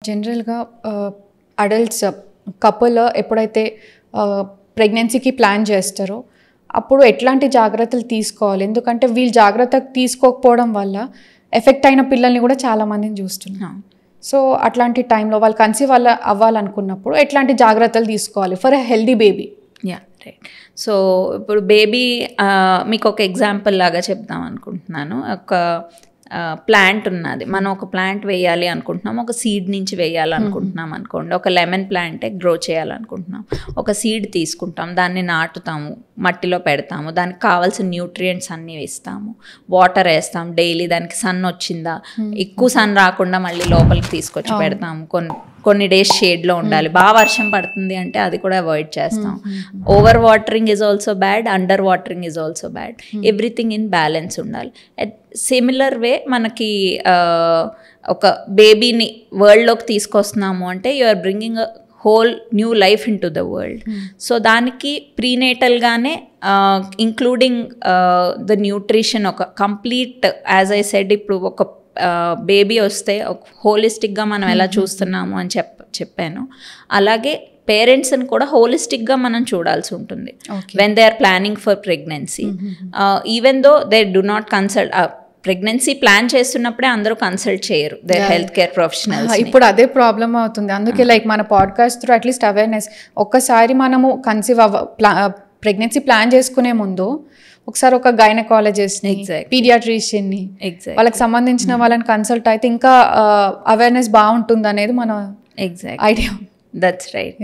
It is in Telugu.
జనరల్‌గా అడల్ట్స్ కపుల్ ఎప్పుడైతే ప్రెగ్నెన్సీకి ప్లాన్ చేస్తారో అప్పుడు ఎట్లాంటి జాగ్రత్తలు తీసుకోవాలి? ఎందుకంటే వీళ్ళు జాగ్రత్త తీసుకోకపోవడం వల్ల ఎఫెక్ట్ అయిన పిల్లల్ని కూడా చాలామందిని చూస్తున్నాం. సో అట్లాంటి టైంలో వాళ్ళు కన్సీవ్ అవ్వాలనుకున్నప్పుడు ఎట్లాంటి జాగ్రత్తలు తీసుకోవాలి for a healthy baby? Right. So ఇప్పుడు బేబీ మీకు ఒక ఎగ్జాంపుల్ లాగా చెప్దాం అనుకుంటున్నాను. ఒక ప్లాంట్ ఉన్నది, మనం ఒక ప్లాంట్ వేయాలి అనుకుంటున్నాం, ఒక సీడ్ నుంచి వేయాలనుకుంటున్నాం అనుకోండి. ఒక లెమన్ ప్లాంటే గ్రో చేయాలనుకుంటున్నాం. ఒక సీడ్ తీసుకుంటాం, దాన్ని నాటుతాము, మట్టిలో పెడతాము, దానికి కావాల్సిన న్యూట్రియంట్స్ అన్నీ వేస్తాము, వాటర్ వేస్తాం డైలీ. దానికి సన్ వచ్చిందా, ఎక్కువ సన్ రాకుండా మళ్ళీ లోపలికి తీసుకొచ్చి పెడతాము. కొన్ని డేస్ షేడ్లో ఉండాలి. బాగా వర్షం పడుతుంది అంటే అది కూడా అవాయిడ్ చేస్తాం. Over watering is also bad, under watering is also bad. Everything in balance ఉండాలి. సిమిలర్ వే మనకి ఒక బేబీని వరల్డ్లోకి తీసుకొస్తున్నాము అంటే you are bringing a whole new life into the world. So దానికి ప్రీనేటల్గానే ఇంక్లూడింగ్ ద న్యూట్రిషన్, ఒక కంప్లీట్ యాజ్ ఐ సెడ్, ఇప్పుడు ఒక బేబీ వస్తే ఒక హోలిస్టిక్గా మనం ఎలా చూస్తున్నాము అని చెప్పాను. అలాగే పేరెంట్స్ని కూడా హోలిస్టిక్గా మనం చూడాల్సి ఉంటుంది when they are planning for pregnancy. Even though they do not consult. Pregnancy plan చేస్తున్నప్పుడే అందరూ కన్సల్ట్ చేయరు దేర్ హెల్త్ కేర్ ప్రొఫెషనల్స్. ఇప్పుడు అదే ప్రాబ్లమ్ అవుతుంది. అందుకే లైక్ మన పాడ్కాస్ట్ త్రూ అట్లీస్ట్ అవేర్నెస్, ఒక్కసారి మనము కన్సీవ్ ప్రెగ్నెన్సీ ప్లాన్ చేసుకునే ముందు ఒకసారి ఒక గైనకాలజిస్ట్ని, పీడియాట్రిషియన్ని, వాళ్ళకి సంబంధించిన వాళ్ళని కన్సల్ట్ అయితే ఇంకా అవేర్నెస్ బాగుంటుంది అనేది మన ఐడియా. That's right.